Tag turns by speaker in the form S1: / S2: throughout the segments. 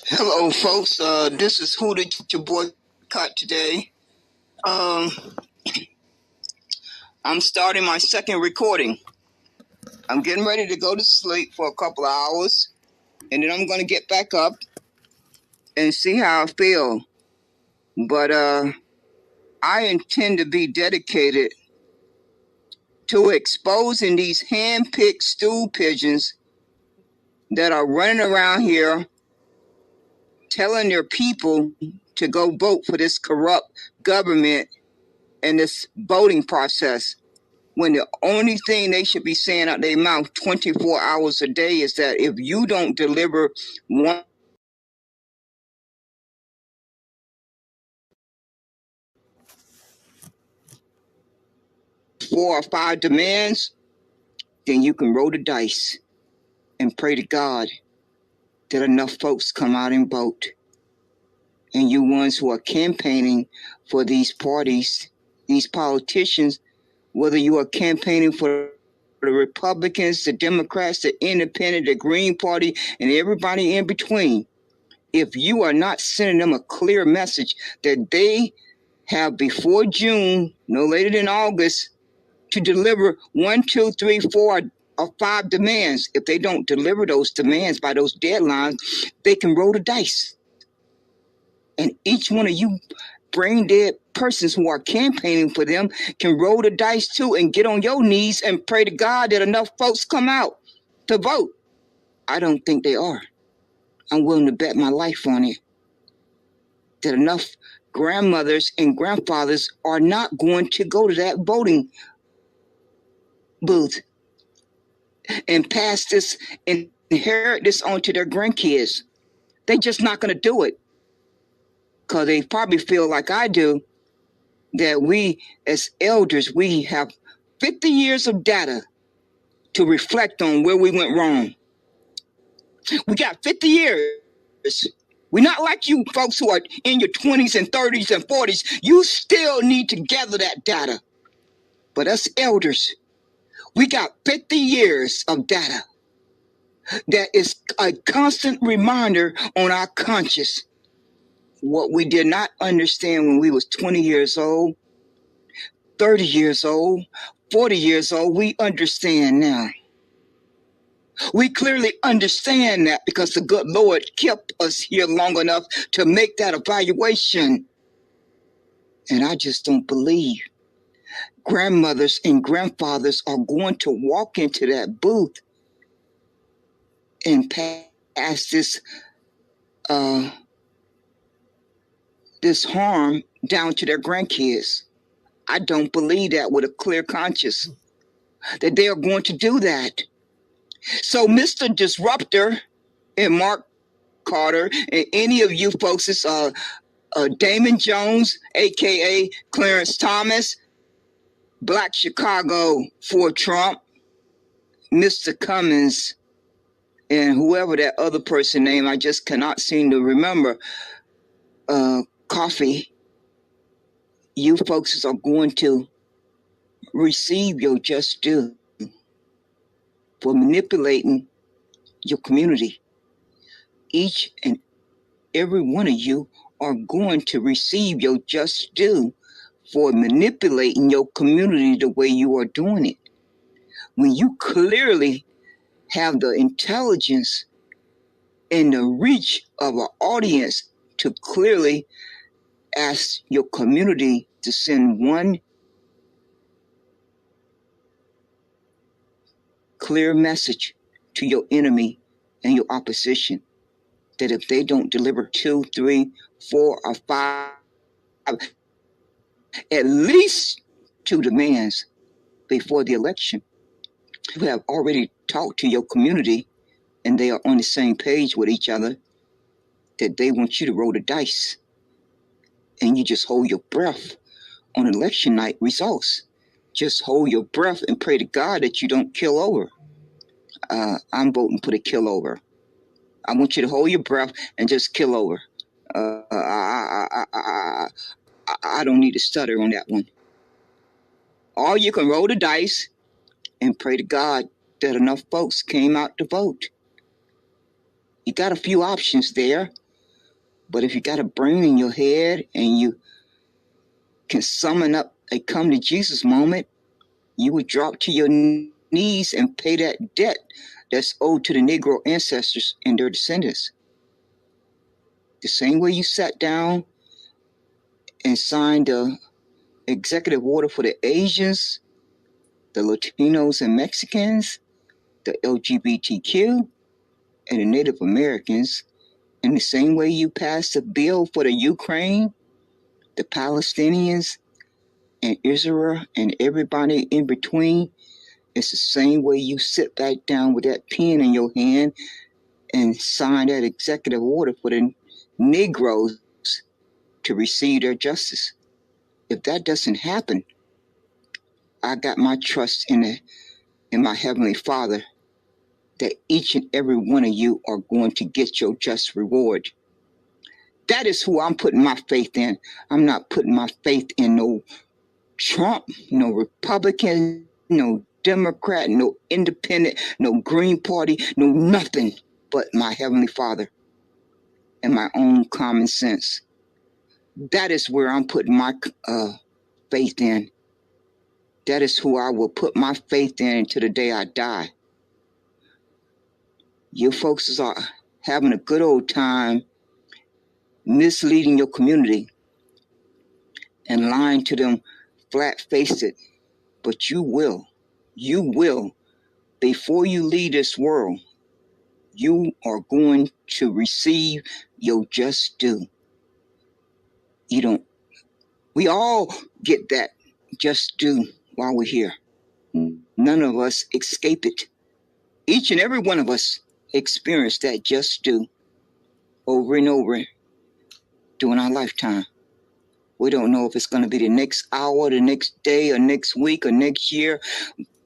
S1: Hello, folks. This is Who Did You Boycott today. I'm starting my second recording. I'm getting ready to go to sleep for a couple of hours, and then I'm going to get back up and see how I feel. But I intend to be dedicated to exposing these hand-picked stool pigeons that are running around here telling their people to go vote for this corrupt government and this voting process, when the only thing they should be saying out their mouth 24 hours a day is that if you don't deliver 4 or 5 demands, then you can roll the dice and pray to God that enough folks come out and vote. And you ones who are campaigning for these parties, these politicians, whether you are campaigning for the Republicans, the Democrats, the Independent, the Green Party, and everybody in between, if you are not sending them a clear message that they have before June, no later than August, to deliver 1, 2, 3, 4, or 5 demands. If they don't deliver those demands by those deadlines, they can roll the dice. And each one of you brain dead persons who are campaigning for them can roll the dice too and get on your knees and pray to God that enough folks come out to vote. I don't think they are. I'm willing to bet my life on it that enough grandmothers and grandfathers are not going to go to that voting booth and pass this and inherit this on to their grandkids. They're just not going to do it because they probably feel like I do, that we as elders, we have 50 years of data to reflect on where we went wrong. We got 50 years. We're not like you folks who are in your 20s and 30s and 40s. You still need to gather that data. But us elders, we got 50 years of data that is a constant reminder on our conscience. What we did not understand when we was 20 years old, 30 years old, 40 years old, we understand now. We clearly understand that because the good Lord kept us here long enough to make that evaluation. And I just don't believe grandmothers and grandfathers are going to walk into that booth and pass this harm down to their grandkids. I don't believe that with a clear conscience, that they are going to do that. So Mr. Disruptor and Mark Carter and any of you folks, it's Damon Jones, a.k.a. Clarence Thomas, Black Chicago for Trump, Mr. Cummins, and whoever that other person name, I just cannot seem to remember, Coffee. You folks are going to receive your just due for manipulating your community. Each and every one of you are going to receive your just due for manipulating your community the way you are doing it. When you clearly have the intelligence and the reach of an audience to clearly ask your community to send one clear message to your enemy and your opposition, that if they don't deliver 2, 3, 4, or 5, at least 2 demands before the election, you have already talked to your community and they are on the same page with each other, that they want you to roll the dice. And you just hold your breath on election night results. Just hold your breath and pray to God that you don't kill over. I'm voting for the kill over. I want you to hold your breath and just kill over. I don't need to stutter on that one. Or you can roll the dice and pray to God that enough folks came out to vote. You got a few options there. But if you got a brain in your head and you can summon up a come to Jesus moment, you would drop to your knees and pay that debt that's owed to the Negro ancestors and their descendants. The same way you sat down and signed the executive order for the Asians, the Latinos and Mexicans, the LGBTQ, and the Native Americans, in the same way you passed a bill for the Ukraine, the Palestinians, and Israel, and everybody in between, it's the same way you sit back down with that pen in your hand and sign that executive order for the Negroes to receive their justice. If that doesn't happen, I got my trust in my Heavenly Father that each and every one of you are going to get your just reward. That is who I'm putting my faith in. I'm not putting my faith in no Trump, no Republican, no Democrat, no Independent, no Green Party, no nothing but my Heavenly Father and my own common sense. That is where I'm putting my faith in. That is who I will put my faith in until the day I die. You folks are having a good old time misleading your community and lying to them flat-faced, but you will, before you leave this world, you are going to receive your just due. We all get that just due while we're here. None of us escape it. Each and every one of us experience that just due over and over during our lifetime. We don't know if it's going to be the next hour, the next day, or next week, or next year,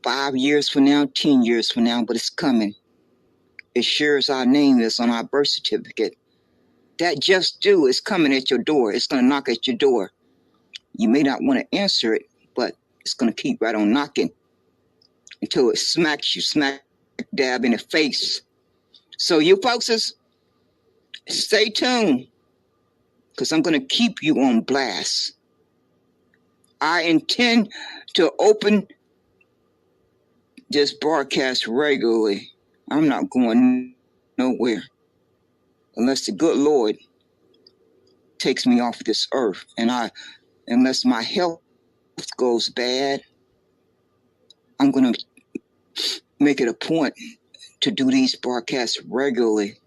S1: 5 years from now, 10 years from now, but it's coming. As sure as our name is on our birth certificate, that just due is coming at your door. It's going to knock at your door. You may not want to answer it, but it's going to keep right on knocking until it smacks you smack dab in the face. So you folks, stay tuned, because I'm going to keep you on blast. I intend to open this broadcast regularly. I'm not going nowhere unless the good Lord takes me off this earth, and unless my health goes bad, I'm going to make it a point to do these broadcasts regularly,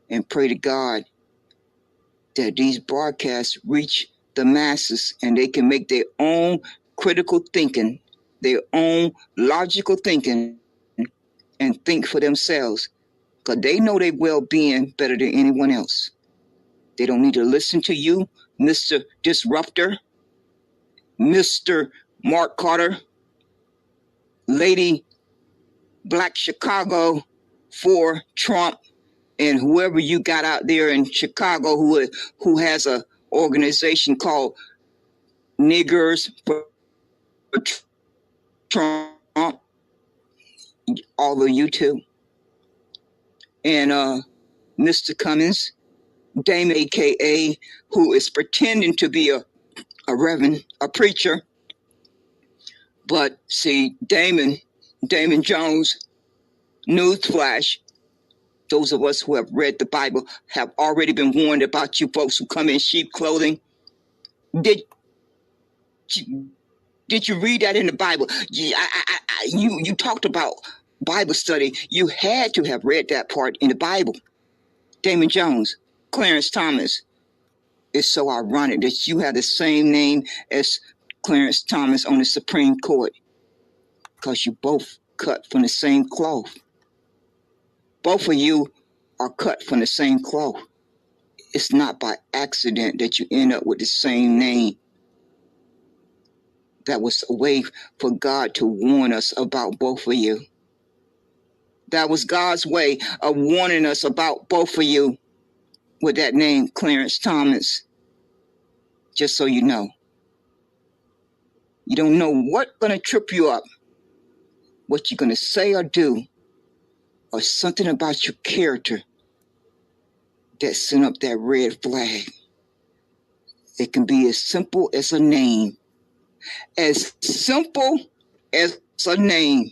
S1: and pray to God that these broadcasts reach the masses and they can make their own critical thinking, their own logical thinking, and think for themselves, because they know their well-being better than anyone else. They don't need to listen to you, Mr. Disruptor, Mr. Mark Carter, Lady Black Chicago for Trump, and whoever you got out there in Chicago who has a organization called Niggers for Trump, all of you too. And Mr. Cummins, Dame AKA, who is pretending to be a reverend, a preacher. But see, Damon Jones, newsflash, those of us who have read the Bible have already been warned about you folks who come in sheep clothing. Did you read that in the Bible? You talked about Bible study. You had to have read that part in the Bible. Damon Jones, Clarence Thomas. It's so ironic that you have the same name as Clarence Thomas on the Supreme Court, because you both cut from the same cloth. Both of you are cut from the same cloth. It's not by accident that you end up with the same name. That was a way for God to warn us about both of you. That was God's way of warning us about both of you with that name, Clarence Thomas. Just so you know. You don't know what's going to trip you up, what you're going to say or do, or something about your character that sent up that red flag. It can be as simple as a name. As simple as a name.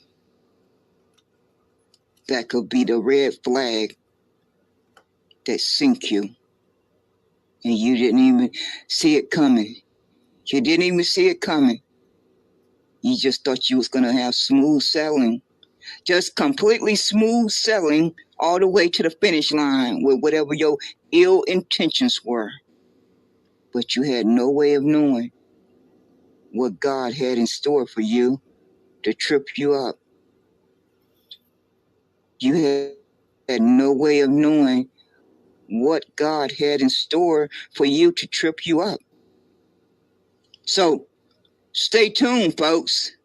S1: That could be the red flag that sink you. And you didn't even see it coming. You didn't even see it coming. You just thought you was going to have smooth sailing. Just completely smooth sailing all the way to the finish line with whatever your ill intentions were. But you had no way of knowing what God had in store for you to trip you up. You had no way of knowing what God had in store for you to trip you up. So stay tuned, folks.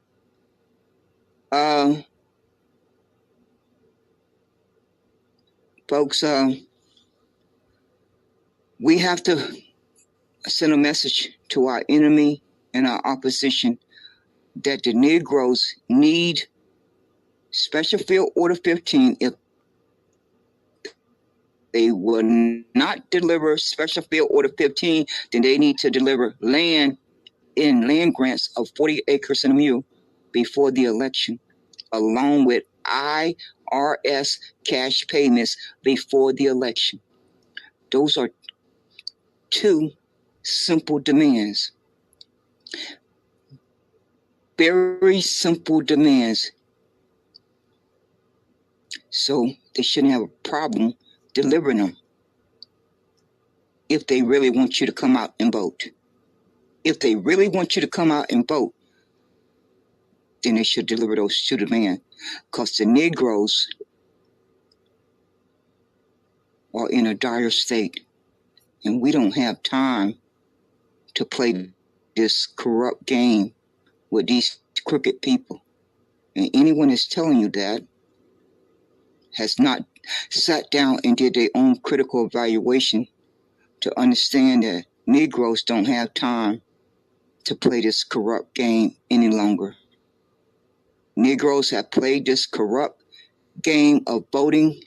S1: Folks, we have to send a message to our enemy and our opposition that the Negroes need Special Field Order 15. If they will not deliver Special Field Order 15, then they need to deliver land grants of 40 acres and a mule before the election, along with IRS cash payments before the election. Those are two simple demands. Very simple demands. So they shouldn't have a problem delivering them if they really want you to come out and vote. If they really want you to come out and vote, then they should deliver those two demands. Because the Negroes are in a dire state, and we don't have time to play this corrupt game with these crooked people. And anyone that's telling you that has not sat down and did their own critical evaluation to understand that Negroes don't have time to play this corrupt game any longer. Negroes have played this corrupt game of voting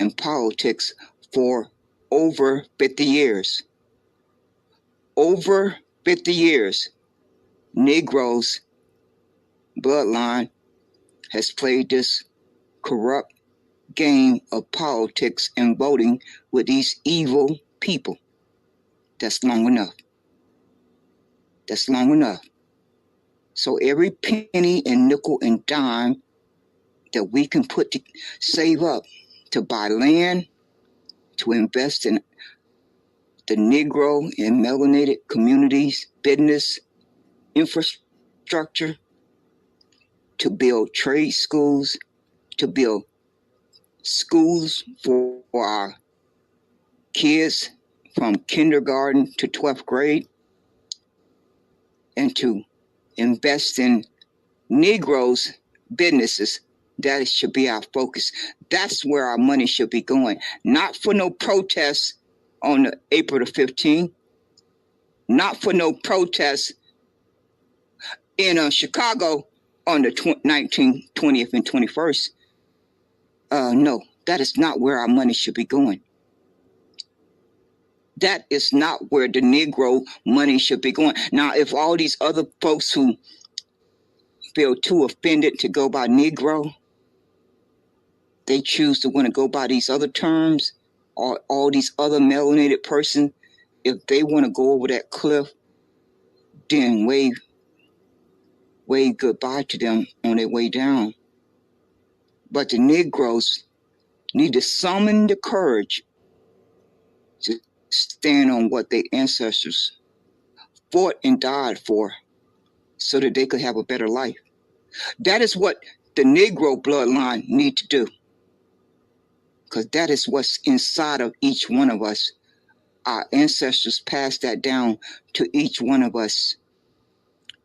S1: and politics for over 50 years. Over 50 years, Negroes' bloodline has played this corrupt game of politics and voting with these evil people. That's long enough. That's long enough. So every penny and nickel and dime that we can save up to buy land, to invest in the Negro and melanated communities, business, infrastructure, to build trade schools, to build schools for our kids from kindergarten to 12th grade, and to invest in Negroes' businesses. That should be our focus. That's where our money should be going. Not for no protests on April the 15th. Not for no protests in Chicago on the 19th, 20th, and 21st. No, that is not where our money should be going. That is not where the Negro money should be going. Now, if all these other folks who feel too offended to go by Negro, they choose to want to go by these other terms, or all these other melanated persons, if they want to go over that cliff, then wave goodbye to them on their way down. But the Negroes need to summon the courage to stand on what their ancestors fought and died for so that they could have a better life. That is what the Negro bloodline need to do, because that is what's inside of each one of us. Our ancestors passed that down to each one of us.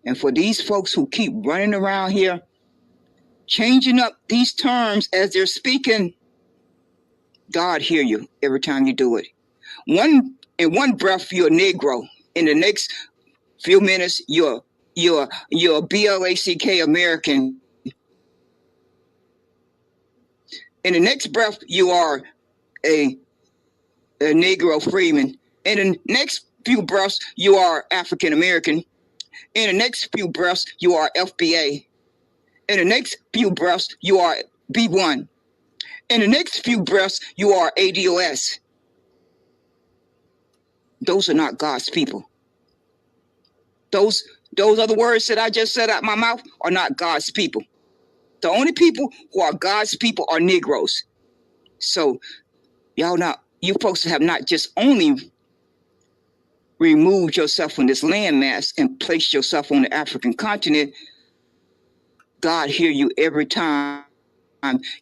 S1: And for these folks who keep running around here, changing up these terms as they're speaking, God hear you every time you do it. In one breath, you're a Negro. In the next few minutes, you're Blk American. In the next breath, you are a a Negro freeman. In the next few breaths, you are African American. In the next few breaths, you are FBA. In the next few breaths, you are B1. In the next few breaths, you are ADOS. Those are not God's people. Those other words that I just said out my mouth are not God's people. The only people who are God's people are Negroes. So you folks have not just only removed yourself from this landmass and placed yourself on the African continent. God hear you every time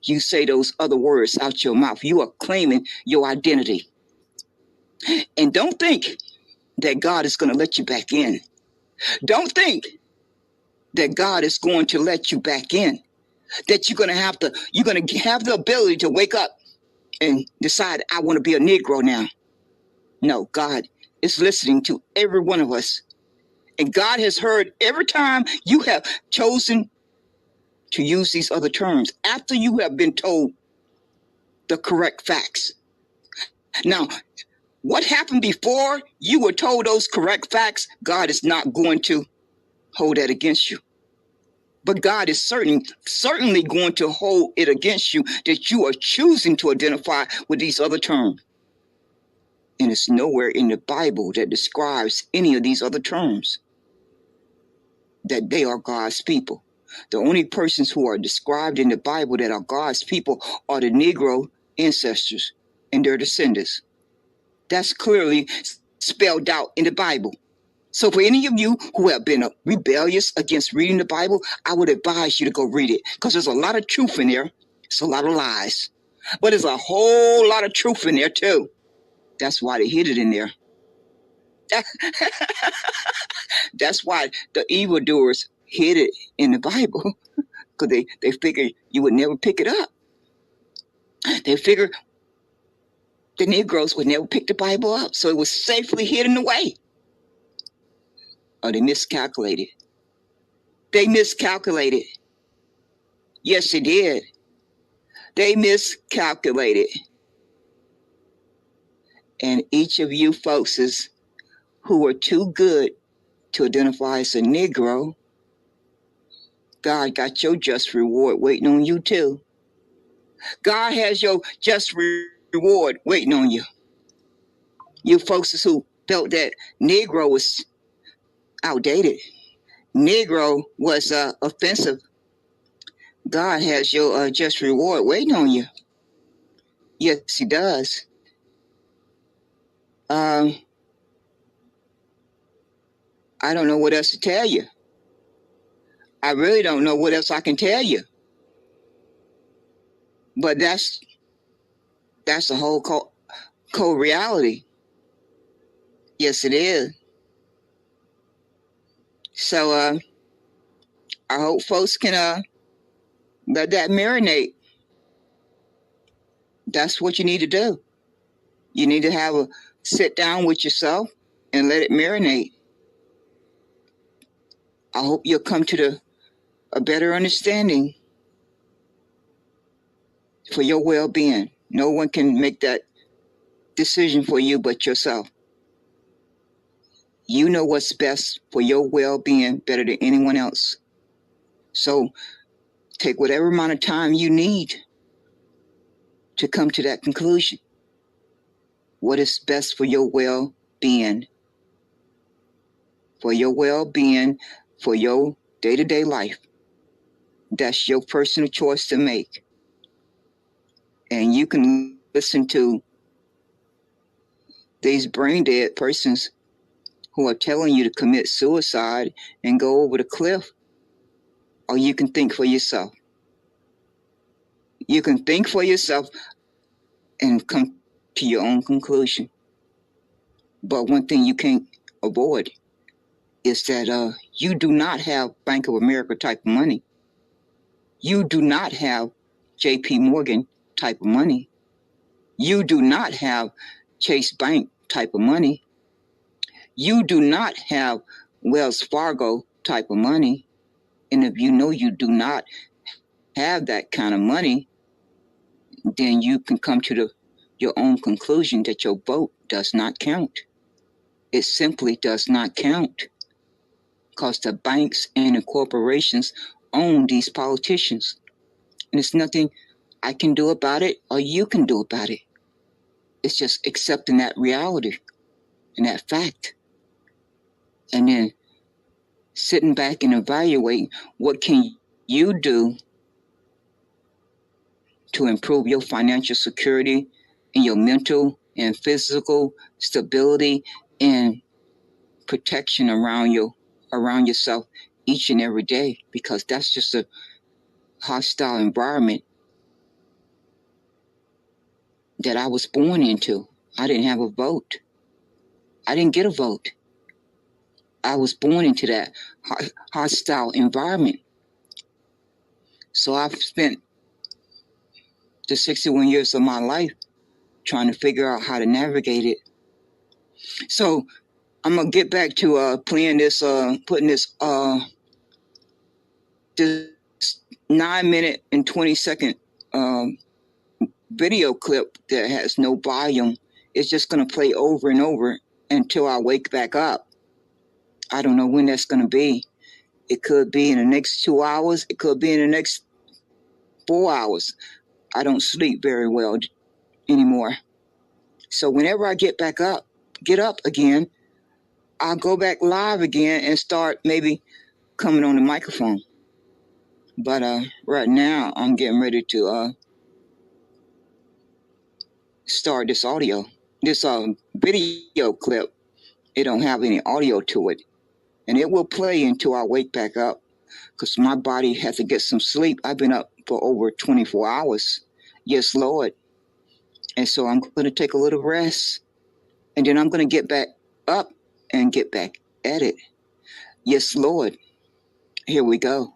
S1: you say those other words out your mouth. You are claiming your identity. And don't think that God is going to let you back in. Don't think that God is going to let you back in. That you're going to have the ability to wake up and decide, I want to be a Negro now. No, God is listening to every one of us. And God has heard every time you have chosen to use these other terms after you have been told the correct facts. Now, what happened before you were told those correct facts, God is not going to hold that against you. But God is certainly going to hold it against you that you are choosing to identify with these other terms. And it's nowhere in the Bible that describes any of these other terms that they are God's people. The only persons who are described in the Bible that are God's people are the Negro ancestors and their descendants. That's clearly spelled out in the Bible. So for any of you who have been rebellious against reading the Bible, I would advise you to go read it, because there's a lot of truth in there. It's a lot of lies. But there's a whole lot of truth in there too. That's why they hid it in there. That's why the evildoers hid it in the Bible, because they figured you would never pick it up. They figured the Negroes would never pick the Bible up, so it was safely hidden away. Oh, they miscalculated. They miscalculated. Yes, they did. They miscalculated. And each of you folks who are too good to identify as a Negro, God got your just reward waiting on you too. God has your just reward waiting on you. You folks who felt that Negro was outdated, Negro was offensive, God has your just reward waiting on you. Yes, he does. I don't know what else to tell you. I really don't know what else I can tell you. But that's the whole cold reality. Yes, it is. So I hope folks can let that marinate. That's what you need to do. You need to have a sit down with yourself and let it marinate. I hope you'll come to a better understanding for your well-being. No one can make that decision for you but yourself. You know what's best for your well-being better than anyone else. So take whatever amount of time you need to come to that conclusion. What is best for your well-being? For your well-being, for your day-to-day life. That's your personal choice to make. And you can listen to these brain-dead persons who are telling you to commit suicide and go over the cliff. Or you can think for yourself. You can think for yourself and come to your own conclusion. But one thing you can't avoid is that you do not have Bank of America type of money. You do not have JP Morgan type of money. You do not have Chase Bank type of money. You do not have Wells Fargo type of money. And if you know you do not have that kind of money, then you can come to the your own conclusion that your vote does not count. It simply does not count because the banks and the corporations own these politicians. And there's nothing I can do about it or you can do about it. It's just accepting that reality and that fact. And then sitting back and evaluating what can you do to improve your financial security and your mental and physical stability and protection around yourself each and every day, because that's just a hostile environment that I was born into. I didn't have a vote. I didn't get a vote. I was born into that hostile environment. So I've spent the 61 years of my life trying to figure out how to navigate it. So I'm gonna get back to playing this, putting this 9-minute and 20-second video clip that has no volume. It's just gonna play over and over until I wake back up. I don't know when that's gonna be. It could be in the next 2 hours. It could be in the next 4 hours. I don't sleep very well anymore. So whenever I get up again, I'll go back live again and start maybe coming on the microphone. But right now I'm getting ready to start this video clip. It don't have any audio to it, and it will play until I wake back up, because my body has to get some sleep. I've been up for over 24 hours. Yes, Lord. And so I'm going to take a little rest, and then I'm going to get back up and get back at it. Yes, Lord. Here we go.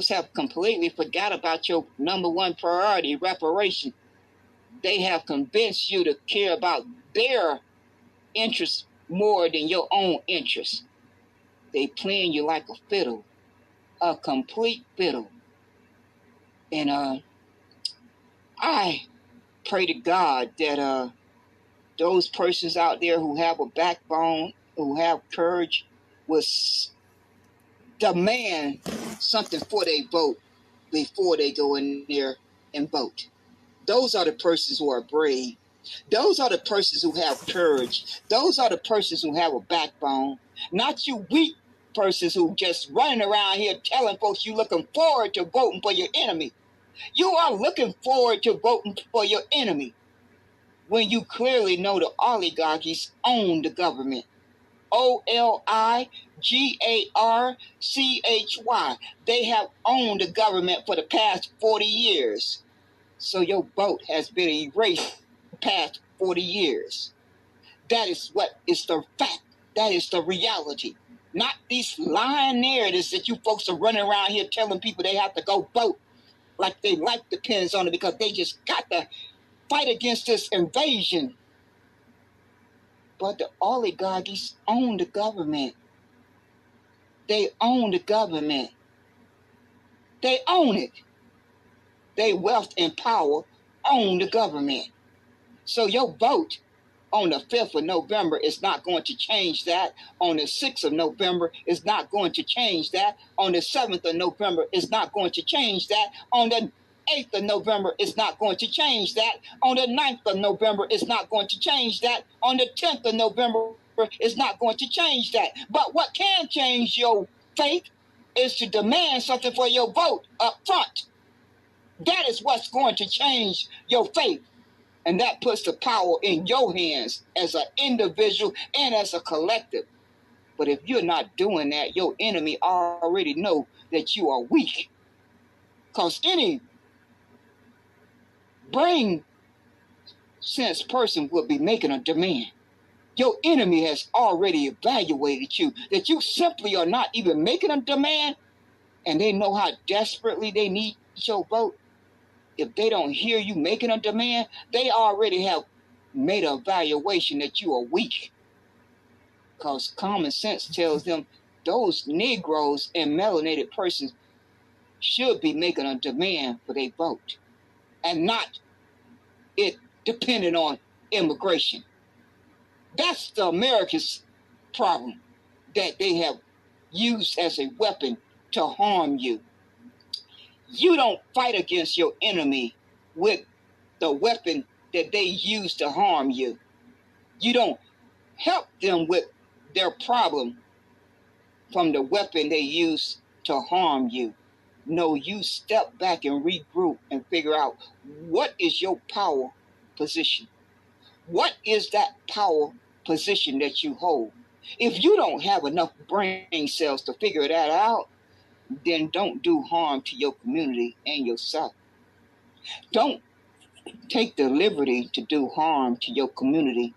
S1: have completely forgot about your number one priority, reparation. They have convinced you to care about their interests more than your own interests. They playing you like a fiddle, a complete fiddle. And I pray to God that those persons out there who have a backbone, who have courage, will demand something for their vote before they go in there and vote. Those are the persons who are brave. Those are the persons who have courage. Those are the persons who have a backbone. Not you weak persons who just running around here telling folks you looking forward to voting for your enemy. You are looking forward to voting for your enemy when you clearly know the oligarchies own the government. OLIGARCHY. They have owned the government for the past 40 years. So your vote has been erased the past 40 years. That is what is the fact. That is the reality. Not these lying narratives that you folks are running around here telling people they have to go vote like their life depends on it because they just got to fight against this invasion. But the oligarchies own the government. They own the government. They own it. They wealth and power own the government. So your vote on the 5th of November is not going to change that. On the 6th of November is not going to change that. On the 7th of November is not going to change that. On the 8th of November is not going to change that. On the 9th of November is not going to change that. On the 10th of November is not going to change that. But what can change your faith is to demand something for your vote up front. That is what's going to change your faith. And that puts the power in your hands as an individual and as a collective. But if you're not doing that, your enemy already know that you are weak. Because any brain sense person will be making a demand. Your enemy has already evaluated you, that you simply are not even making a demand, and they know how desperately they need your vote. If they don't hear you making a demand, they already have made an evaluation that you are weak. Because common sense tells them those Negroes and melanated persons should be making a demand for their vote and not it depending on immigration. That's the America's problem that they have used as a weapon to harm you. You don't fight against your enemy with the weapon that they use to harm you. You don't help them with their problem from the weapon they use to harm you. No, you step back and regroup and figure out what is your power position. What is that power position that you hold? If you don't have enough brain cells to figure that out, then don't do harm to your community and yourself. Don't take the liberty to do harm to your community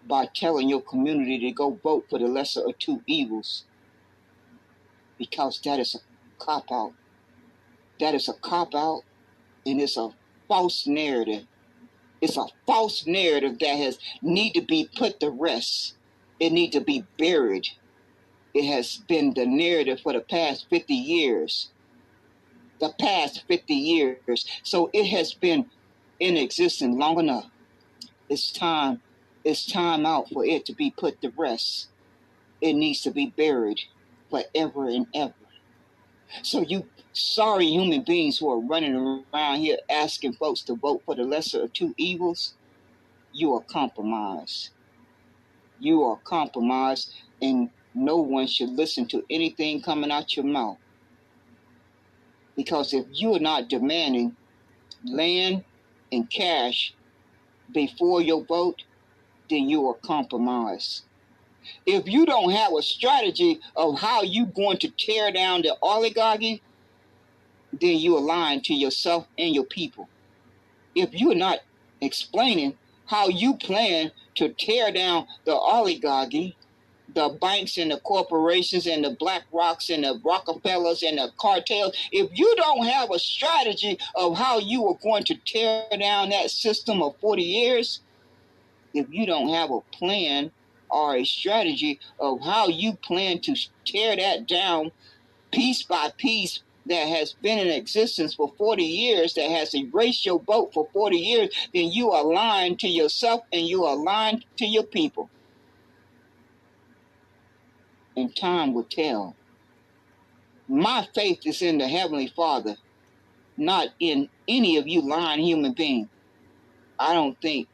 S1: by telling your community to go vote for the lesser of two evils, because that is a cop-out. That is a cop-out, and it's a false narrative. It's a false narrative that has need to be put to rest. It needs to be buried. It has been the narrative for the past 50 years. The past 50 years. So it has been in existence long enough. It's time out for it to be put to rest. It needs to be buried forever and ever. So you sorry human beings who are running around here asking folks to vote for the lesser of two evils, you are compromised. You are compromised, and no one should listen to anything coming out your mouth. Because if you are not demanding land and cash before your vote, then you are compromised. If you don't have a strategy of how you're going to tear down the oligarchy, then you are lying to yourself and your people. If you're not explaining how you plan to tear down the oligarchy, the banks and the corporations and the Black Rocks and the Rockefellers and the cartels, if you don't have a strategy of how you are going to tear down that system of 40 years, if you don't have a plan or a strategy of how you plan to tear that down piece by piece that has been in existence for 40 years, that has erased your vote for 40 years, then you are lying to yourself and you are lying to your people. And time will tell. My faith is in the Heavenly Father, not in any of you lying human beings. I don't think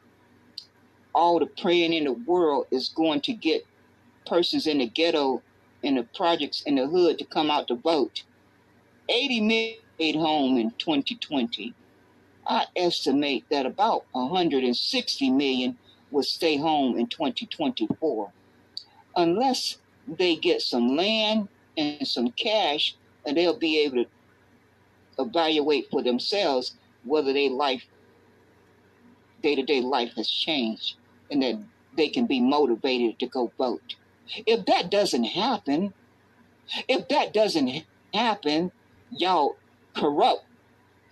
S1: all the praying in the world is going to get persons in the ghetto, in the projects, in the hood to come out to vote. 80 million stayed home in 2020. I estimate that about 160 million will stay home in 2024. Unless they get some land and some cash, and they'll be able to evaluate for themselves whether their life, day-to-day life has changed and that they can be motivated to go vote. If that doesn't happen, y'all corrupt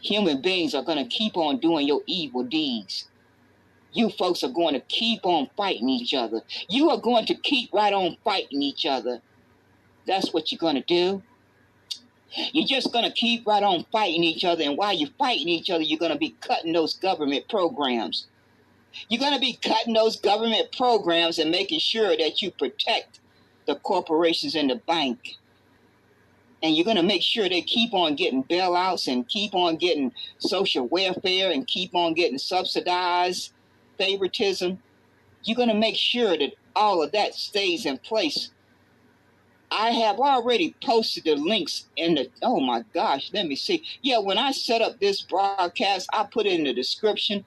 S1: human beings are going to keep on doing your evil deeds. You folks are going to keep on fighting each other. You are going to keep right on fighting each other. That's what you're going to do. You're just going to keep right on fighting each other. And while you're fighting each other, you're going to be cutting those government programs. You're going to be cutting those government programs and making sure that you protect the corporations and the bank. And you're going to make sure they keep on getting bailouts and keep on getting social welfare and keep on getting subsidized favoritism. You're going to make sure that all of that stays in place. I have already posted the links in the, oh my gosh, let me see. Yeah, when I set up this broadcast, I put in the description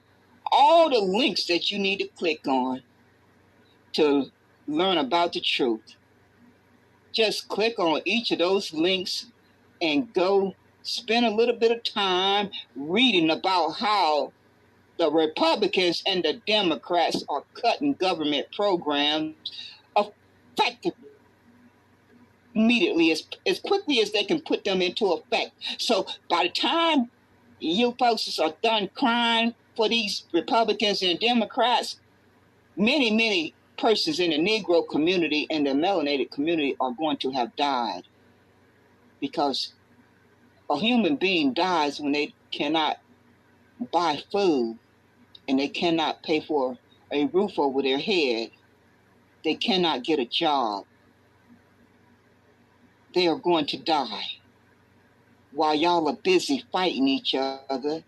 S1: all the links that you need to click on to learn about the truth. Just click on each of those links and go spend a little bit of time reading about how the Republicans and the Democrats are cutting government programs effectively, immediately, as quickly as they can put them into effect. So by the time you folks are done crying for these Republicans and Democrats, many persons in the Negro community and the melanated community are going to have died, because a human being dies when they cannot buy food and they cannot pay for a roof over their head. They cannot get a job. They are going to die. While y'all are busy fighting each other,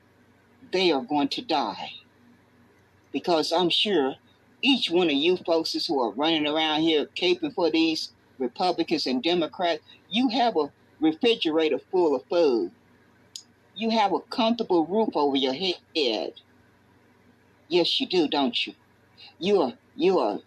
S1: they are going to die. Because I'm sure each one of you folks who are running around here caping for these Republicans and Democrats, you have a refrigerator full of food. You have a comfortable roof over your head. Yes, you do, don't you? You are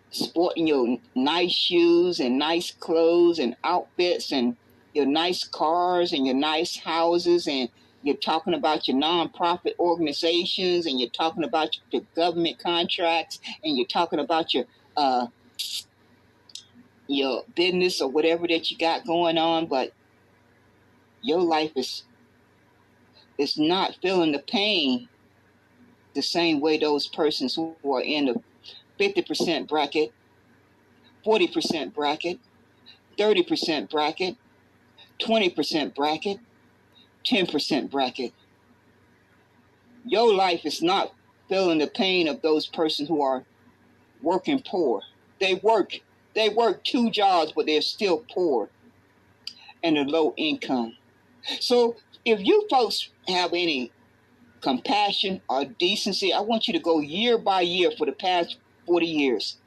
S1: sporting your nice shoes and nice clothes and outfits and your nice cars and your nice houses, and you're talking about your nonprofit organizations, and you're talking about your government contracts, and you're talking about your business or whatever that you got going on, but your life is not feeling the pain the same way those persons who are in the 50% bracket, 40% bracket, 30% bracket, 20% bracket, 10% bracket. Your life is not feeling the pain of those persons who are working poor. They work 2 jobs, but they're still poor and a low income. So if you folks have any compassion or decency, I want you to go year by year for the past 40 years.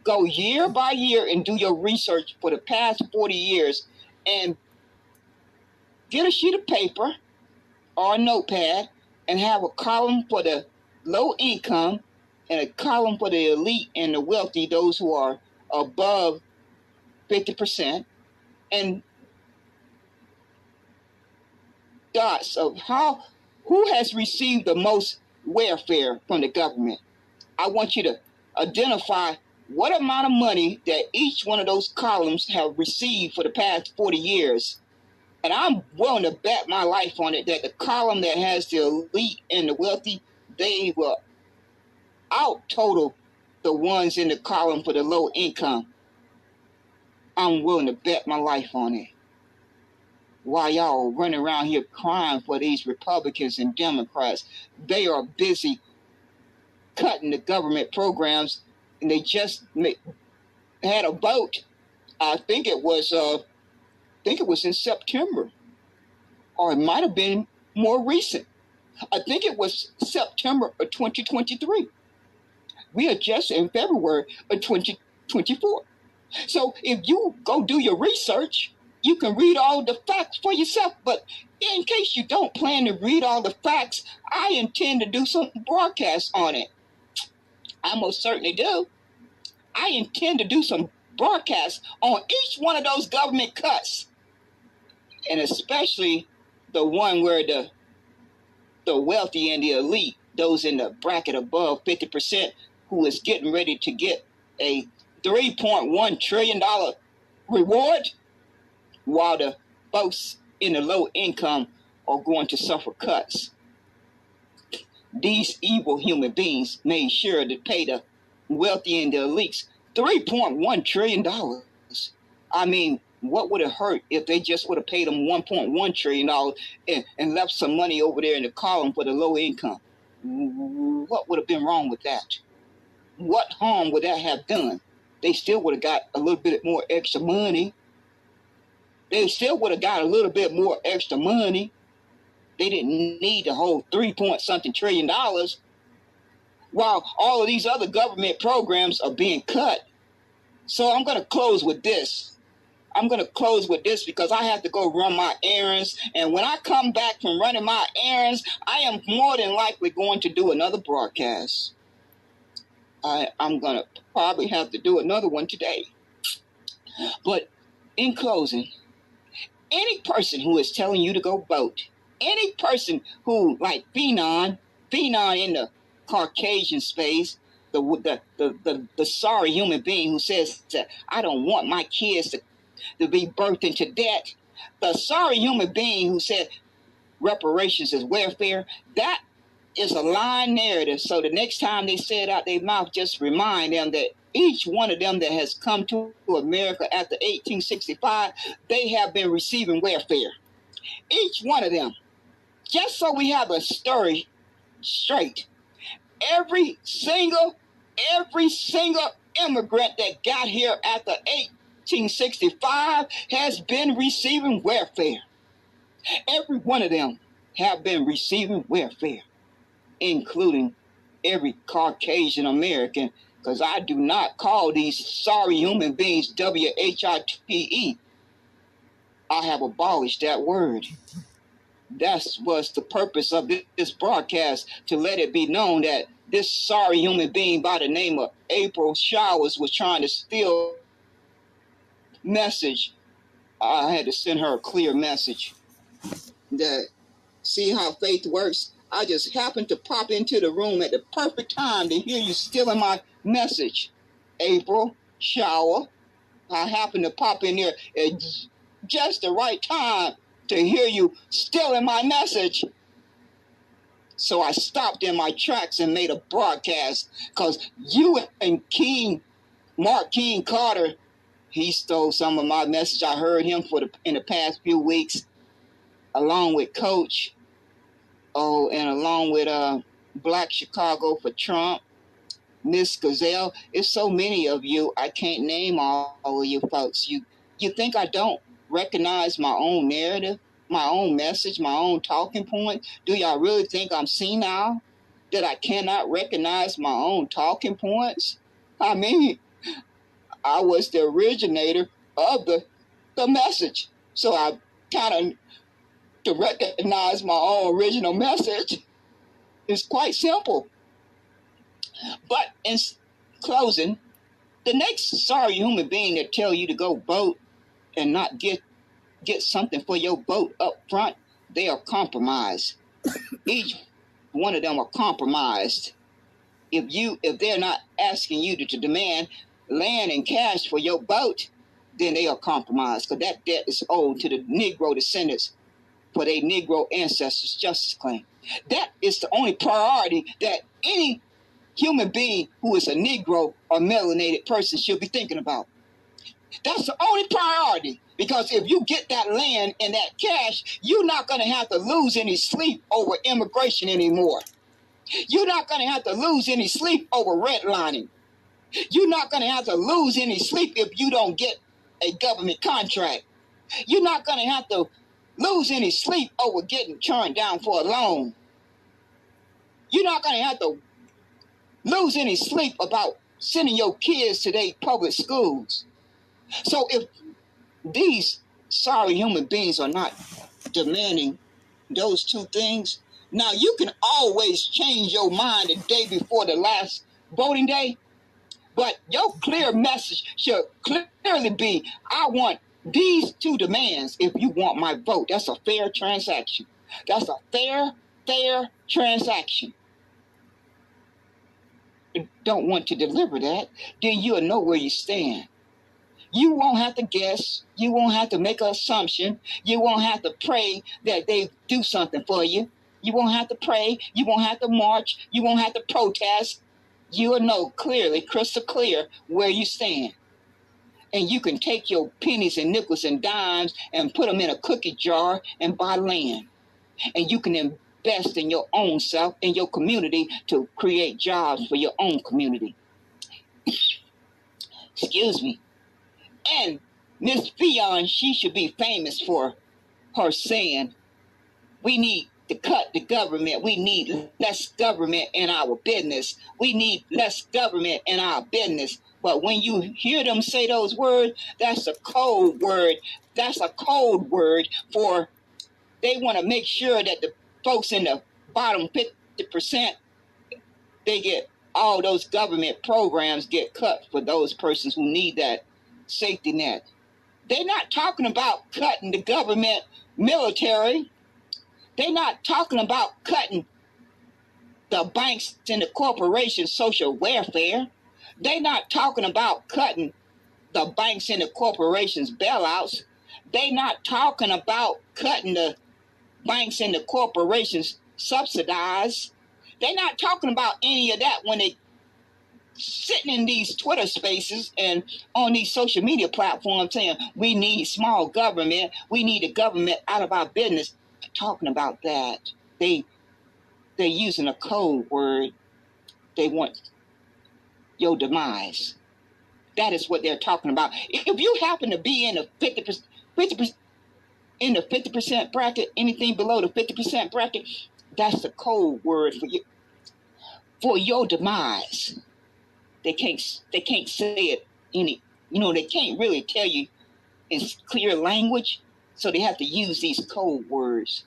S1: Go year by year and do your research for the past 40 years and get a sheet of paper or a notepad and have a column for the low income and a column for the elite and the wealthy, those who are above 50%, and dots of who has received the most welfare from the government. I want you to identify what amount of money that each one of those columns have received for the past 40 years. And I'm willing to bet my life on it that the column that has the elite and the wealthy, they will out total the ones in the column for the low income. I'm willing to bet my life on it. While y'all running around here crying for these Republicans and Democrats, they are busy cutting the government programs, and they just had a vote. I think it was in September, or it might have been more recent. I think it was September of 2023. We are just in February of 2024. So if you go do your research, you can read all the facts for yourself. But in case you don't plan to read all the facts, I intend to do some broadcasts on it. I most certainly do. I intend to do some broadcasts on each one of those government cuts. And especially the one where the wealthy and the elite, those in the bracket above 50%, who is getting ready to get a $3.1 trillion reward, while the folks in the low income are going to suffer cuts. These evil human beings made sure to pay the wealthy and the elites $3.1 trillion. I mean, what would it hurt if they just would have paid them $1.1 trillion and left some money over there in the column for the low income? What would have been wrong with that? What harm would that have done? They still would have got a little bit more extra money. They still would have got a little bit more extra money. They didn't need the whole $3-point-something trillion while all of these other government programs are being cut. So I'm going to close with this. I'm going to close with this because I have to go run my errands. And when I come back from running my errands, I am more than likely going to do another broadcast. I'm going to probably have to do another one today. But in closing, any person who is telling you to go vote, any person who, like Phenon in the Caucasian space, the sorry human being who says that I don't want my kids to be birthed into debt, the sorry human being who said reparations is welfare, that is a lying narrative. So the next time they say it out their mouth, just remind them that each one of them that has come to America after 1865, they have been receiving welfare. Each one of them. Just so we have a story straight. Every single immigrant that got here after 1865 has been receiving welfare. Every one of them have been receiving welfare, including every Caucasian American, because I do not call these sorry human beings WHITE. I have abolished that word. That was the purpose of this broadcast, to let it be known that this sorry human being by the name of April Showers was trying to steal message. I had to send her a clear message that, see how faith works? I just happened to pop into the room at the perfect time to hear you stealing my message. April Shower. I happened to pop in there at just the right time to hear you stealing my message. So I stopped in my tracks and made a broadcast, because you and Mark King Carter, he stole some of my message. I heard him in the past few weeks, along with Coach, and along with Black Chicago for Trump, Miss Gazelle. It's so many of you, I can't name all of you folks. You think I don't recognize my own narrative, my own message, my own talking point? Do y'all really think I'm senile, that I cannot recognize my own talking points? I mean, I was the originator of the message. So I kind of, to recognize my own original message is quite simple. But in closing, the next sorry human being that tell you to go vote and not get something for your vote up front, they are compromised. Each one of them are compromised. If they're not asking you to demand land and cash for your vote, then they are compromised, because that debt is owed to the Negro descendants for their Negro ancestors' justice claim. That is the only priority that any human being who is a Negro or melanated person should be thinking about. That's the only priority, because if you get that land and that cash, you're not going to have to lose any sleep over immigration anymore. You're not going to have to lose any sleep over redlining. You're not going to have to lose any sleep if you don't get a government contract. You're not going to have to lose any sleep over getting turned down for a loan. You're not going to have to lose any sleep about sending your kids to their public schools. So if these sorry human beings are not demanding those two things, now you can always change your mind the day before the last voting day, but your clear message should clearly be, I want these two demands if you want my vote. That's a fair transaction. That's a fair transaction. You don't want to deliver that, then you'll know where you stand. You won't have to guess. You won't have to make an assumption. You won't have to pray that they do something for you. You won't have to pray. You won't have to march. You won't have to protest. You will know clearly, crystal clear, where you stand. And you can take your pennies and nickels and dimes and put them in a cookie jar and buy land. And you can invest in your own self, in your community, to create jobs for your own community. Excuse me. And Miss Fionn, she should be famous for her saying, we need to cut the government. We need less government in our business. We need less government in our business. But when you hear them say those words, that's a code word. That's a code word for they want to make sure that the folks in the bottom 50%, they get all those government programs get cut for those persons who need that safety net. They're not talking about cutting the government military. They're not talking about cutting the banks and the corporations' social welfare. They're not talking about cutting the banks and the corporations' bailouts. They're not talking about cutting the banks and the corporations' subsidize. They're not talking about any of that when they sitting in these Twitter spaces and on these social media platforms saying we need small government, we need the government out of our business. Talking about that, they're using a code word. They want your demise. That is what they're talking about. If you happen to be in the 50% in the 50% bracket, anything below the 50% bracket, that's the code word for your demise. They can't say it they can't really tell you in clear language, so they have to use these code words.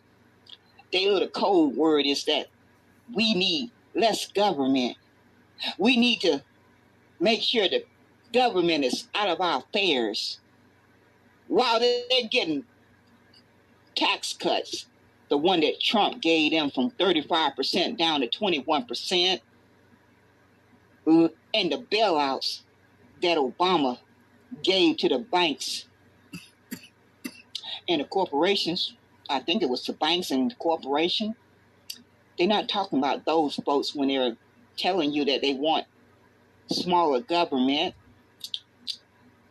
S1: The code word is that we need less government. We need to make sure the government is out of our affairs. While they're getting tax cuts, the one that Trump gave them from 35% down to 21%, and the bailouts that Obama gave to the banks and the corporations. I think it was the banks and the corporation. They're not talking about those folks when they're telling you that they want smaller government.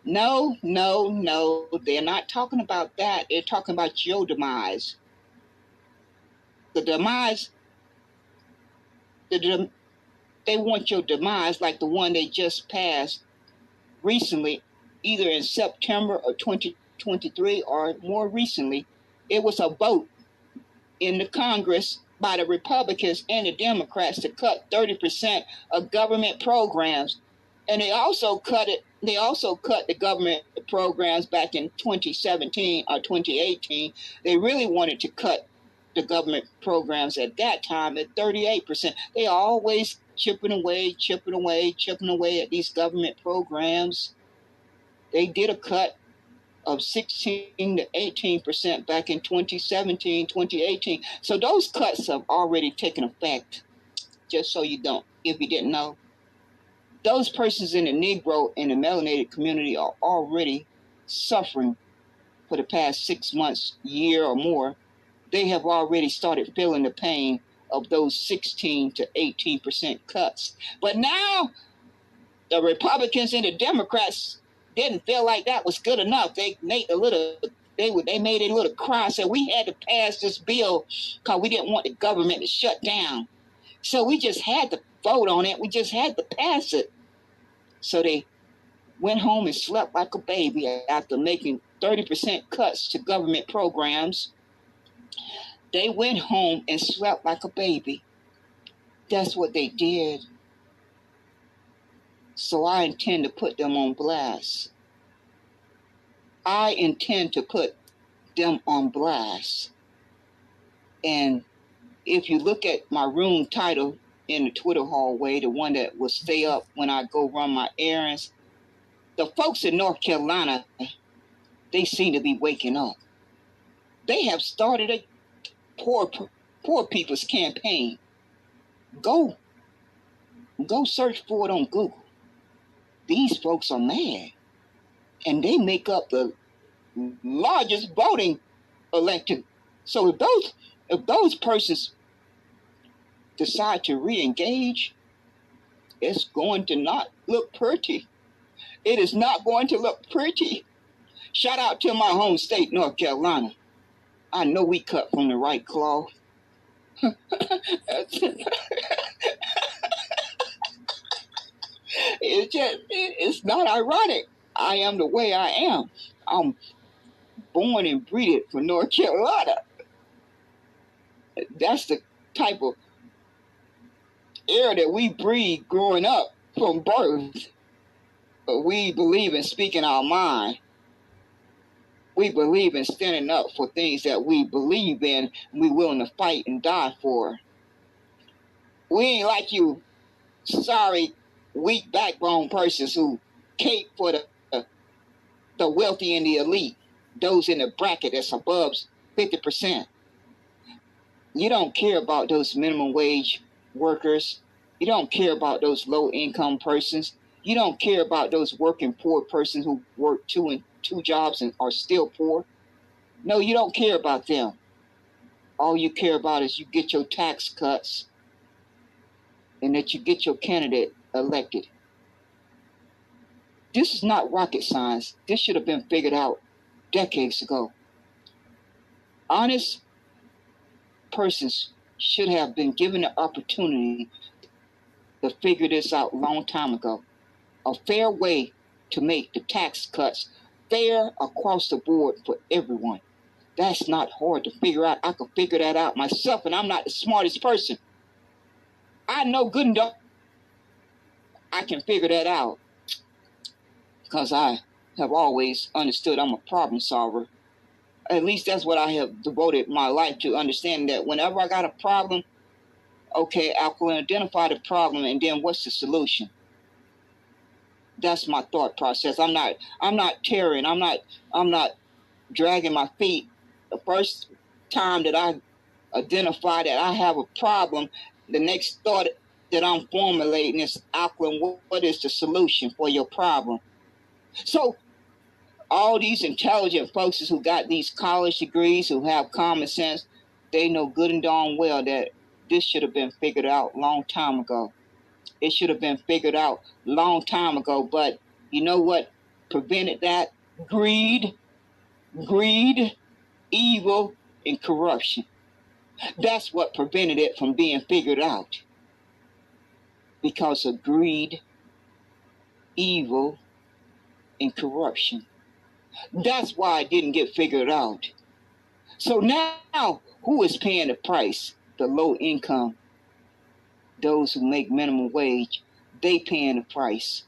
S1: No, they're not talking about that. They're talking about your demise. The demise, they want your demise like the one they just passed recently, either in September of 2023 or more recently. It was a vote in the Congress by the Republicans and the Democrats to cut 30% of government programs. And they also cut the government programs back in 2017 or 2018. They really wanted to cut the government programs at that time at 38%. They are always chipping away at these government programs. They did a cut of 16 to 18% back in 2017, 2018. So those cuts have already taken effect, just so you don't, if you didn't know. Those persons in the Negro and the melanated community are already suffering for the past 6 months, year or more. They have already started feeling the pain of those 16 to 18% cuts. But now the Republicans and the Democrats didn't feel like that was good enough. They made a little cry, said we had to pass this bill because we didn't want the government to shut down. So we just had to vote on it. We just had to pass it. So they went home and slept like a baby after making 30% cuts to government programs. They went home and slept like a baby. That's what they did. So I intend to put them on blast. I intend to put them on blast. And if you look at my room title in the Twitter hallway, the one that will stay up when I go run my errands, the folks in North Carolina, they seem to be waking up. They have started a poor people's campaign. Go search for it on Google. These folks are mad, and they make up the largest voting electorate. So if those persons decide to re-engage, it's going to not look pretty. It is not going to look pretty. Shout out to my home state, North Carolina. I know we cut from the right cloth. It's not ironic. I am the way I am. I'm born and breeded for North Carolina. That's the type of air that we breathe growing up from birth. But we believe in speaking our mind. We believe in standing up for things that we believe in and we're willing to fight and die for. We ain't like you sorry, weak backbone persons who cape for the wealthy and the elite, those in the bracket that's above 50%. You don't care about those minimum wage workers. You don't care about those low income persons. You don't care about those working poor persons who work two jobs and are still poor. No, you don't care about them. All you care about is you get your tax cuts and that you get your candidate elected. This is not rocket science. This should have been figured out decades ago. Honest persons should have been given the opportunity to figure this out a long time ago. A fair way to make the tax cuts fair across the board for everyone. That's not hard to figure out. I could figure that out myself, and I'm not the smartest person. I know good enough I can figure that out because I have always understood I'm a problem solver. At least that's what I have devoted my life to, understanding that whenever I got a problem, okay, I can identify the problem and then what's the solution. That's my thought process. I'm not tearing. I'm not dragging my feet. The first time that I identify that I have a problem, the next thought that I'm formulating is, Auckland, what is the solution for your problem? So all these intelligent folks who got these college degrees, who have common sense, they know good and darn well that this should have been figured out a long time ago. It should have been figured out a long time ago. But you know what prevented that? Greed, evil, and corruption. That's what prevented it from being figured out. Because of greed, evil, and corruption. That's why it didn't get figured out. So now, who is paying the price? The low income. Those who make minimum wage, they paying the price.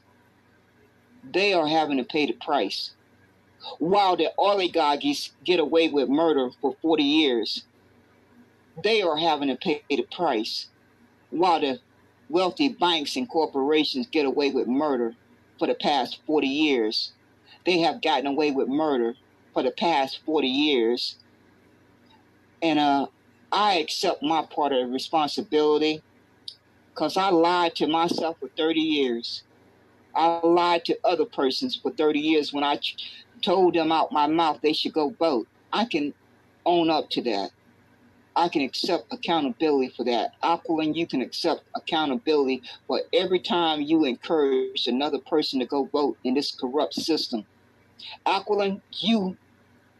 S1: They are having to pay the price. While the oligarchies get away with murder for 40 years, they are having to pay the price. While the wealthy banks and corporations get away with murder for the past 40 years, they have gotten away with murder for the past 40 years. And I accept my part of the responsibility because I lied to myself for 30 years. I lied to other persons for 30 years when I told them out my mouth they should go vote. I can own up to that. I can accept accountability for that. Aquilin, you can accept accountability for every time you encourage another person to go vote in this corrupt system. Aquilin, you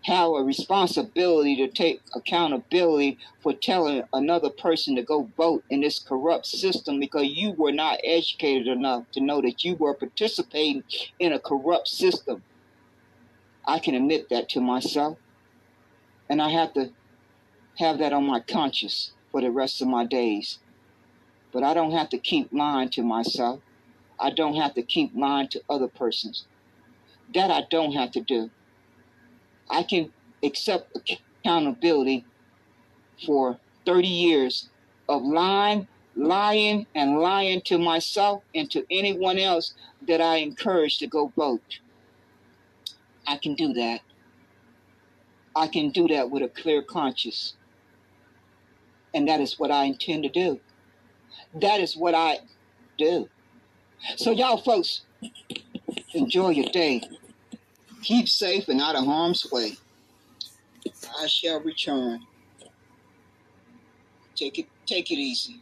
S1: have a responsibility to take accountability for telling another person to go vote in this corrupt system because you were not educated enough to know that you were participating in a corrupt system. I can admit that to myself, and I have to have that on my conscience for the rest of my days. But I don't have to keep lying to myself. I don't have to keep lying to other persons. That I don't have to do. I can accept accountability for 30 years of lying to myself and to anyone else that I encourage to go vote. I can do that. I can do that with a clear conscience. And that is what I intend to do. That is what I do. So y'all folks, enjoy your day. Keep safe and out of harm's way. I shall return. Take it easy.